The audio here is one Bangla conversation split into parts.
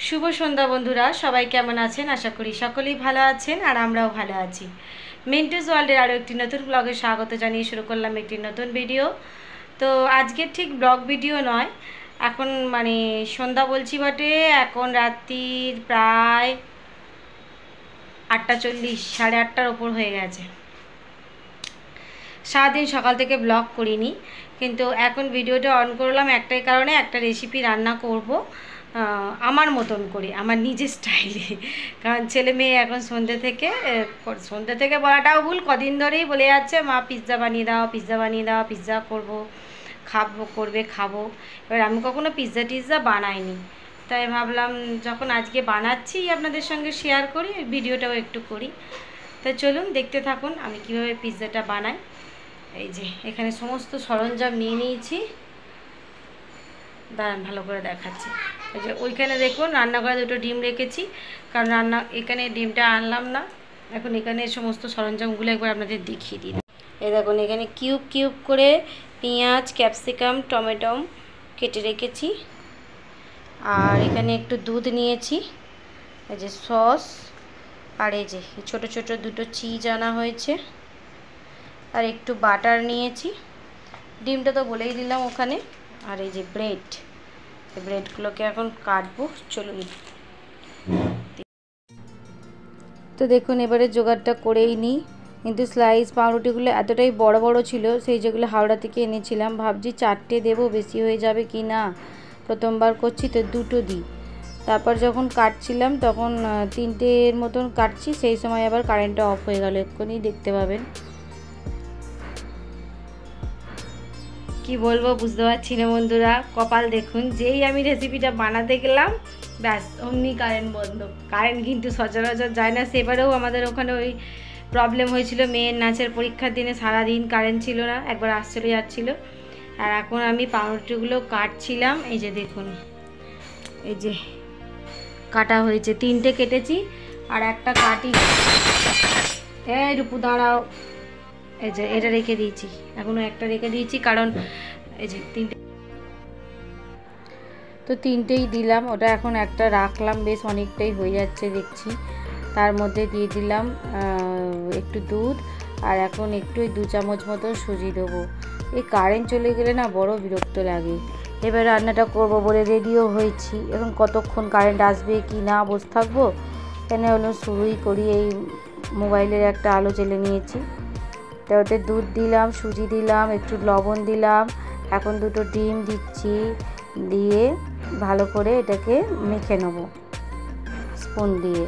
শুভ সন্ধ্যা বন্ধুরা, সবাই কেমন আছেন? আশা করি সকলেই ভালো আছেন আর আমরাও ভালো আছি। মিন্টুস ওয়ার্ল্ডের আরও একটি নতুন ব্লগে স্বাগত জানিয়ে শুরু করলাম একটি নতুন ভিডিও। তো আজকে ঠিক ব্লগ ভিডিও নয়, এখন সন্ধ্যা বলছি বটে, এখন রাত্রির প্রায় 8:40, 8:30 ওপর হয়ে গেছে। সারাদিন সকাল থেকে ব্লগ করিনি, কিন্তু এখন ভিডিওটা অন করলাম একটাই কারণে, একটা রেসিপি রান্না করব আমার মতন করে, আমার নিজের স্টাইলে। কারণ ছেলে মেয়ে এখন সন্ধ্যে থেকে বলাটাও ভুল, কদিন ধরেই বলে যাচ্ছে মা পিৎজা বানিয়ে দাও, পিৎজা বানিয়ে দাও, পিৎজা করবো, খাবো। এবার আমি কখনো পিৎজা বানাইনি, তাই ভাবলাম যখন আজকে বানাচ্ছি আপনাদের সঙ্গে শেয়ার করি, ভিডিওটাও একটু করি। তাই চলুন দেখতে থাকুন আমি কিভাবে পিৎজাটা বানাই। এই যে এখানে সমস্ত সরঞ্জাম নিয়ে নিয়েছি, দাঁড়ান ভালো করে দেখাচ্ছি। এই যে ওইখানে দেখুন রান্নাঘরে 2টো ডিম রেখেছি, কারণ এখানে ডিমটা আনলাম না। এখন এখানে সমস্ত সরঞ্জামগুলো একবার আপনাদের দেখিয়ে দিই। এই দেখুন এখানে কিউব কিউব করে পেঁয়াজ, ক্যাপসিকাম, টমেটো কেটে রেখেছি। আর এখানে একটু দুধ নিয়েছি, এই যে সস, আর এই যে ছোটো ছোটো 2টো চিজ আনা হয়েছে, আর একটু বাটার নিয়েছি। ডিমটা তো বলেই দিলাম ওখানে। আর এই যে ব্রেডগুলোকে এখন কাটবো, চলুন। তো দেখুন এবারে জোগাড়টা করেই নিই, কিন্তু স্লাইস পাউরুটিগুলো এতটাই বড় বড় ছিল, সেই যেগুলো হাওড়া থেকে এনেছিলাম। ভাবছি 4টে দেবো, বেশি হয়ে যাবে কি না, প্রথমবার করছি তো 2টো দিই। তারপর যখন কাটছিলাম তখন 3টের মতন কাটছি, সেই সময় আবার কারেন্টটা অফ হয়ে গেল, এক্ষুনি দেখতে পাবেন। কি বলবো বুঝতে পারছি না বন্ধুরা, কপাল দেখুন, যেই আমি রেসিপিটা বানাতে গেলাম ব্যাস অমনি কারেন্ট বন্ধ। কারেন্ট কিন্তু সচরাচর যায় না, সেবারেও আমাদের ওখানে ওই প্রবলেম হয়েছিল। মেয়ের নাচের পরীক্ষার দিনে সারাদিন কারেন্ট ছিল না, একবার আসলে যাচ্ছিল। আর এখন আমি পাউরুটিগুলো কাটছিলাম, এই যে দেখুন, এই যে কাটা হয়েছে, 3টে কেটেছি আর একটা কাটি। এই রূপু দাঁড়াও, এই যে এটা রেখে দিয়েছি, এখনও একটা রেখে দিয়েছি, কারণ এই যে 3টে, তো 3টেই দিলাম। ওটা এখন একটা রাখলাম, বেশ অনেকটাই হয়ে যাচ্ছে দেখছি। তার মধ্যে দিয়ে দিলাম একটু দুধ, আর এখন একটু 2 চামচ মতো সুজি দেবো। এই কারেন্ট চলে গেলে না বড় বিরক্ত লাগে। এবার রান্নাটা করব বলে রেডিও হয়েছি, এখন কতক্ষণ কারেন্ট আসবে কি না বসে থাকবো, এখানে হলো শুরুই করি। এই মোবাইলের একটা আলো জ্বেলে নিয়েছি, তো ওতে দুধ দিলাম, সুজি দিলাম, একটু লবণ দিলাম, এখন 2টো ডিম দিচ্ছি, দিয়ে ভালো করে এটাকে মেখে নেব স্পুন দিয়ে।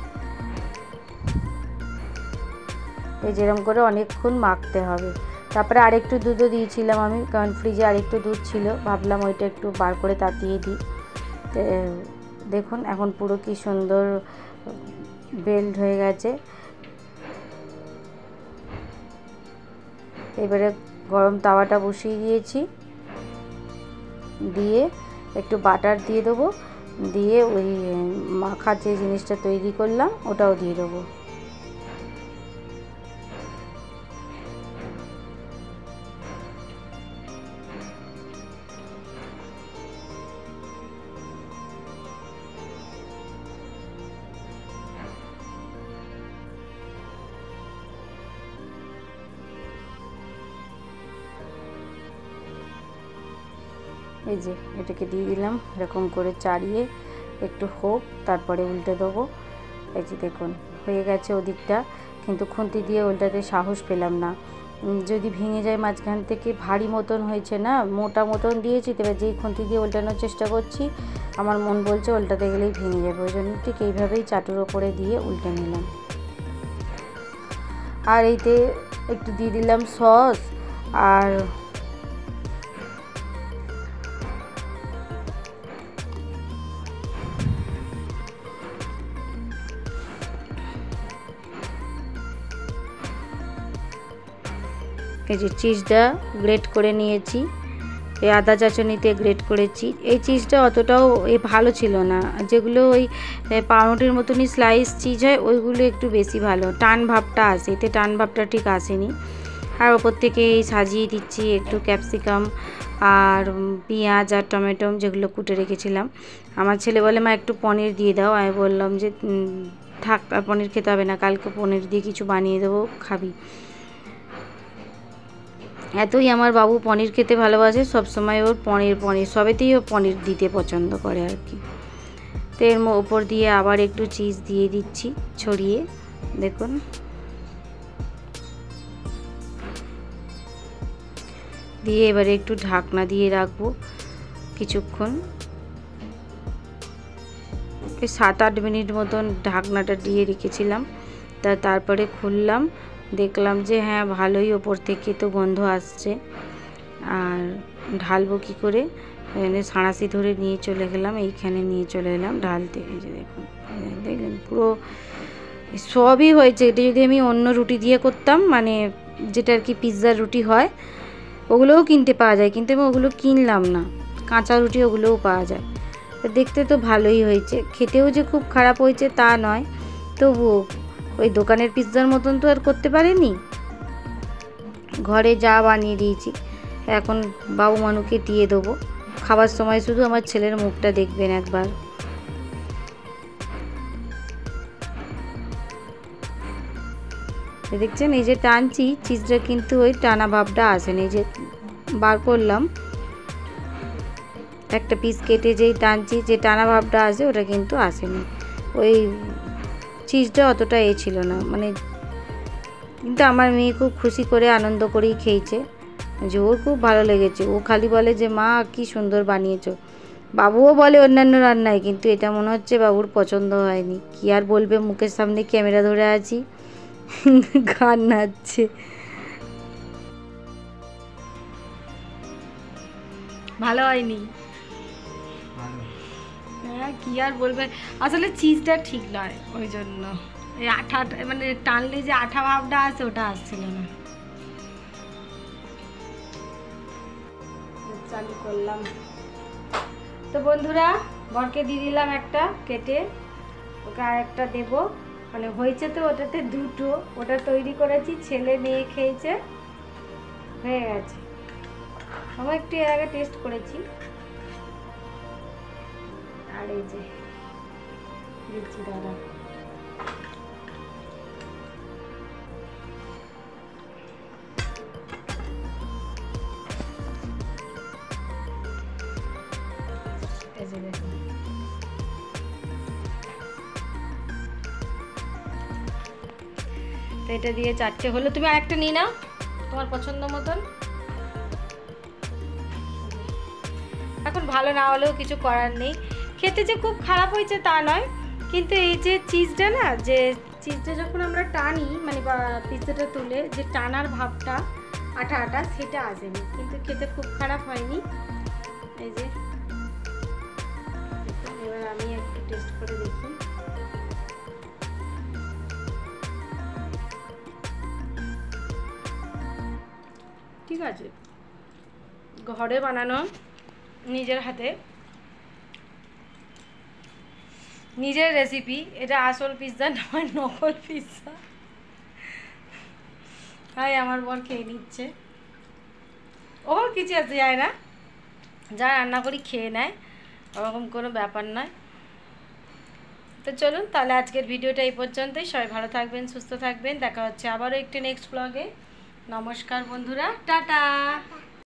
এই যেরকম করে অনেকক্ষণ মাখতে হবে। তারপরে আরেকটু দুধও দিয়েছিলাম আমি, কারণ ফ্রিজে আরেকটু দুধ ছিল, ভাবলাম ওইটা একটু বার করে তাতিয়ে দিই। দেখুন এখন পুরো কি সুন্দর বেল্ট হয়ে গেছে। এবারে গরম তাওয়াটা বসিয়ে দিয়েছি, দিয়ে একটু বাটার দিয়ে দেবো, দিয়ে ওই মাখার যে জিনিসটা তৈরি করলাম ওটাও দিয়ে দেবো। এই যে এটাকে দিয়ে দিলাম, এরকম করে চাড়িয়ে একটু হোক, তারপরে উল্টে দেবো। এই যে দেখুন হয়ে গেছে ওদিকটা, কিন্তু খুন্তি দিয়ে উল্টাতে সাহস পেলাম না, যদি ভেঙে যায় মাঝখান থেকে। ভারী মতন হয়েছে না, মোটা মতন দিয়েছি, তবে যেই খুন্তি দিয়ে উল্টানোর চেষ্টা করছি আমার মন বলছে উল্টাতে গেলেই ভেঙে যাবে, ওই জন্য ঠিক এইভাবেই চাটুর ওপরে দিয়ে উল্টে নিলাম। আর এইতে একটু দিয়ে দিলাম সস, আর এই যে চিজটা গ্রেট করে নিয়েছি, এই আদা চাচনিতে গ্রেট করেছি। এই চিজটা অতটাও ভালো ছিল না, যেগুলো ওই পাউরুটির মতনই স্লাইস চিজ হয় ওইগুলো একটু বেশি ভালো, টান ভাবটা আসে, এতে টান ভাবটা ঠিক আসেনি। আর ওপর থেকে এই সাজিয়ে দিচ্ছি একটু ক্যাপসিকাম আর পেঁয়াজ আর টমেটো যেগুলো কুটে রেখেছিলাম। আমার ছেলে বলে মা একটু পনির দিয়ে দাও, আমি বললাম যে থাক, আর পনির খেতে হবে না, কালকে পনির দিয়ে কিছু বানিয়ে দেবো, খাবি। এতই আমার বাবু পনির খেতে ভালোবাসে, সবসময় ওর পনির সবেতেই ও পনির দিতে পছন্দ করে আর কি। তো এর ওপর দিয়ে আবার একটু চিজ দিয়ে দিচ্ছি ছড়িয়ে, দেখুন। দিয়ে এবারে একটু ঢাকনা দিয়ে রাখবো কিছুক্ষণ, 7-8 মিনিট মতন ঢাকনাটা দিয়ে রেখেছিলাম। তারপরে খুললাম, দেখলাম যে হ্যাঁ ভালোই ওপর থেকে তো গন্ধ আসছে। আর ঢালবো কী করে, সাঁড়াশি ধরে নিয়ে চলে গেলাম, এইখানে নিয়ে চলে এলাম ঢালতে। এই যে দেখুন, দেখলেন পুরো সবই হয়েছে। এটা যদি আমি অন্য রুটি দিয়ে করতাম, মানে যেটা আর কি পিৎজার রুটি হয়, ওগুলোও কিনতে পাওয়া যায়, কিন্তু আমি ওগুলো কিনলাম না, কাঁচা রুটি ওগুলোও পাওয়া যায়। দেখতে তো ভালোই হয়েছে, খেতেও যে খুব খারাপ হয়েছে তা নয়, তবুও ওই দোকানের পিৎজার মতন তো আর করতে পারিনি। ঘরে যা বানিয়ে দিয়েছি, এখন বাবু মানুকে দিয়ে দেবো। খাবার সময় শুধু আমার ছেলের মুখটা দেখবেন একবার। দেখছেন, এই যে টানছি চিজটা, কিন্তু ওই টানা ভাবটা আসেনি। এই যে বার করলাম একটা পিস কেটে, যেই টানছি যে টানা ভাবটা আসে, ওটা কিন্তু আসেনি। ওই চিজটা অতটা ছিল না মানে। কিন্তু আমার মেয়ে খুব খুশি করে আনন্দ করেই খেয়েছে, যে ওর খুব ভালো লেগেছে। ও খালি বলে যে মা কি সুন্দর বানিয়েছো। বাবুও বলে অন্যান্য রান্নায়, কিন্তু এটা মনে হচ্ছে বাবুর পছন্দ হয়নি। কি আর বলবে, মুখের সামনে ক্যামেরা ধরে আছি, গান নাচছে। ভালো হয়নি, হ্যাঁ কি আর বলবে, আসলে চিজটা ঠিক নয়, ওই জন্য এই আঠা মানে টানলে যে আঠা ভাবটা আসে, ওটা আসছিল না। চালু করলাম তো বন্ধুরা, বরকে দিয়ে দিলাম একটা কেটে, ওকে আর একটা দেবো, মানে হয়েছে তো ওটাতে দুটো। ওটা তৈরি করেছি, ছেলে মেয়ে খেয়েছে, হয়ে গেছে। আমি একটু এর আগে টেস্ট করেছি। আর এই যে দিচ্ছি, দাদা এই যে দেখুন। তো এটা দিয়ে 4টে হলো, তুমি আরেকটা নিয়ে নাও তোমার পছন্দ মতন। এখন ভালো না হলেও কিছু করার নেই, খেতে যে খুব খারাপ হয়েছে তা নয়, কিন্তু এই যে চিজটা না, যে চিজটা যখন আমরা টানি, মানে পিৎজাটা তুলে যে টানার ভাবটা আঠা আঠা, সেটা আসেনি, কিন্তু খেতে খুব খারাপ হয়নি। এই যে এবার আমি একটু টেস্ট করে দেখি। ঠিক আছে, ঘরে বানানো, নিজের হাতে, নিজের রেসিপি। এটা আসল পিৎজা নয়, নকল পিৎজা। তাই আমার বর খেয়ে নিচ্ছে, ওর কিছু আসে যায় না, যা রান্না করি খেয়ে নেয়, ওরকম কোনো ব্যাপার নয়। তো চলুন তাহলে আজকের ভিডিওটা এই পর্যন্তই। সবাই ভালো থাকবেন, সুস্থ থাকবেন, দেখা হচ্ছে আবারও একটি নেক্সট ব্লগে। নমস্কার বন্ধুরা, টাটা।